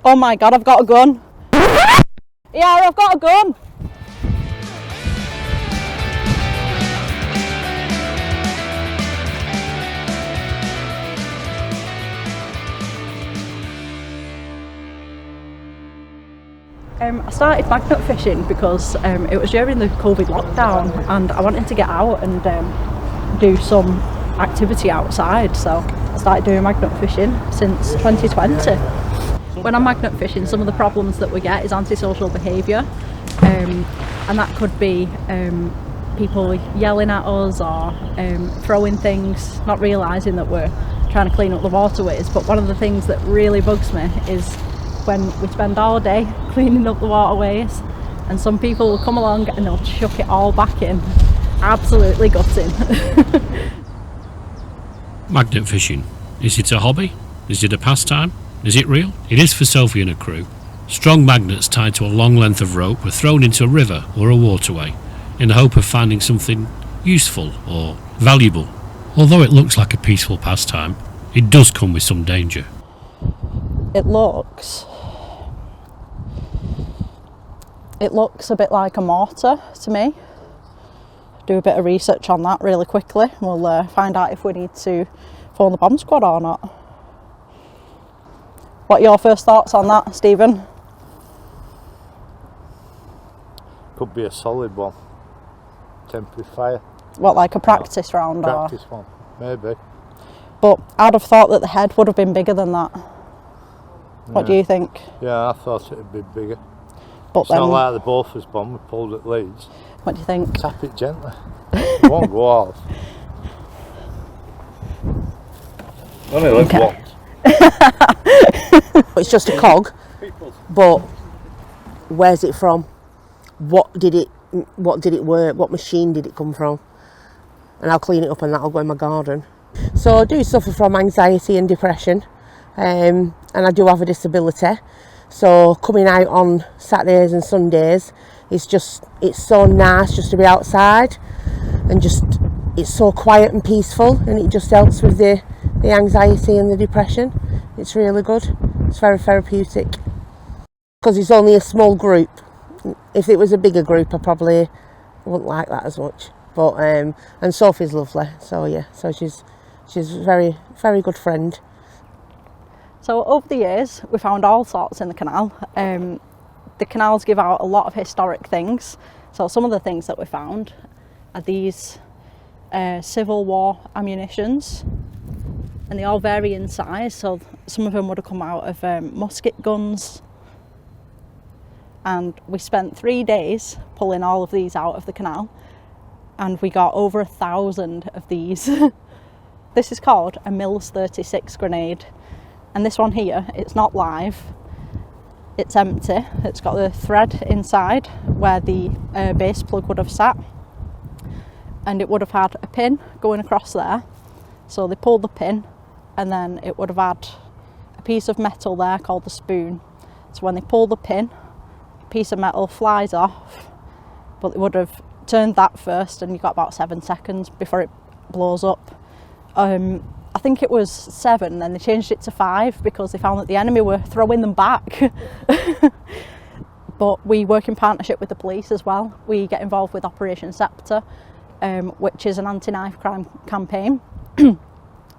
Oh my god, I've got a gun. Yeah, I've got a gun. I started magnet fishing because it was during the COVID lockdown and I wanted to get out and do some activity outside, so I started doing magnet fishing since 2020. When I'm magnet fishing, some of the problems that we get is antisocial behaviour, and that could be people yelling at us or throwing things, not realising that we're trying to clean up the waterways. But one of the things that really bugs me is when we spend all day cleaning up the waterways and some people will come along and they'll chuck it all back in. Absolutely gutting. Magnet fishing. Is it a hobby? Is it a pastime? Is it real? It is for Sophie and her crew. Strong magnets tied to a long length of rope were thrown into a river or a waterway in the hope of finding something useful or valuable. Although it looks like a peaceful pastime, it does come with some danger. It looks a bit like a mortar to me. Do a bit of research on that really quickly. We'll find out if we need to phone the bomb squad or not. What are your first thoughts on that, Stephen? Could be a solid one. Temporary fire. What, like a practice round? Practice one, maybe. But I'd have thought that the head would have been bigger than that. What do you think? Yeah, I thought it would be bigger. But it's not like the Beaufort's bomb we pulled at Leeds. What do you think? Tap it gently. It won't go off. Only live once. It's just a cog, but where's it from? What did it work? What machine did it come from? And I'll clean it up and that'll go in my garden. So I do suffer from anxiety and depression, and I do have a disability. So coming out on Saturdays and Sundays, it's so nice just to be outside, and it's so quiet and peaceful, and it just helps with the anxiety and the depression. It's really good. It's very therapeutic. Because it's only a small group. If it was a bigger group, I probably wouldn't like that as much. But and Sophie's lovely, so yeah. So she's a very, very good friend. So over the years, we found all sorts in the canal. The canals give out a lot of historic things. So some of the things that we found are these Civil War ammunitions, and they all vary in size. So some of them would have come out of musket guns. And we spent 3 days pulling all of these out of the canal, and we got over 1,000 of these. This is called a Mills 36 grenade. And this one here, it's not live, it's empty. It's got the thread inside where the base plug would have sat, and it would have had a pin going across there. So they pulled the pin, and then it would have had a piece of metal there called the spoon. So when they pull the pin, a piece of metal flies off, but they would have turned that first, and you got about 7 seconds before it blows up. I think it was 7, then they changed it to 5 because they found that the enemy were throwing them back. But we work in partnership with the police as well. We get involved with Operation Sceptre, which is an anti-knife crime campaign.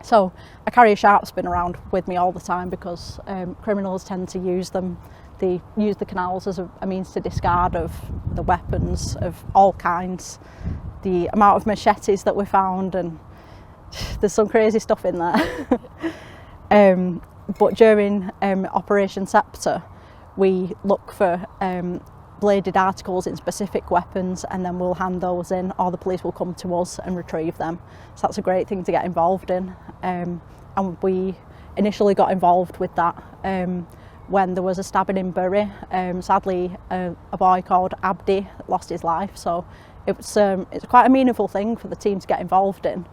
So I carry a sharp spin around with me all the time because criminals tend to use them. They use the canals as a means to discard of the weapons of all kinds. The amount of machetes that we found, and there's some crazy stuff in there. But during Operation Sceptre, we look for bladed articles in specific weapons, and then we'll hand those in, or the police will come to us and retrieve them. So that's a great thing to get involved in. And we initially got involved with that when there was a stabbing in Bury. Sadly, a boy called Abdi lost his life. So it's quite a meaningful thing for the team to get involved in.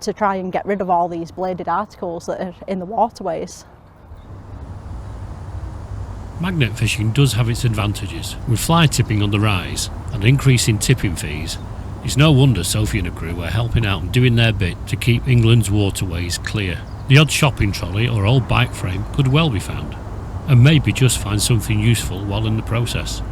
To try and get rid of all these bladed articles that are in the waterways. Magnet fishing does have its advantages. With fly tipping on the rise and an increase in tipping fees, it's no wonder Sophie and her crew are helping out and doing their bit to keep England's waterways clear. The odd shopping trolley or old bike frame could well be found. and maybe just find something useful while in the process.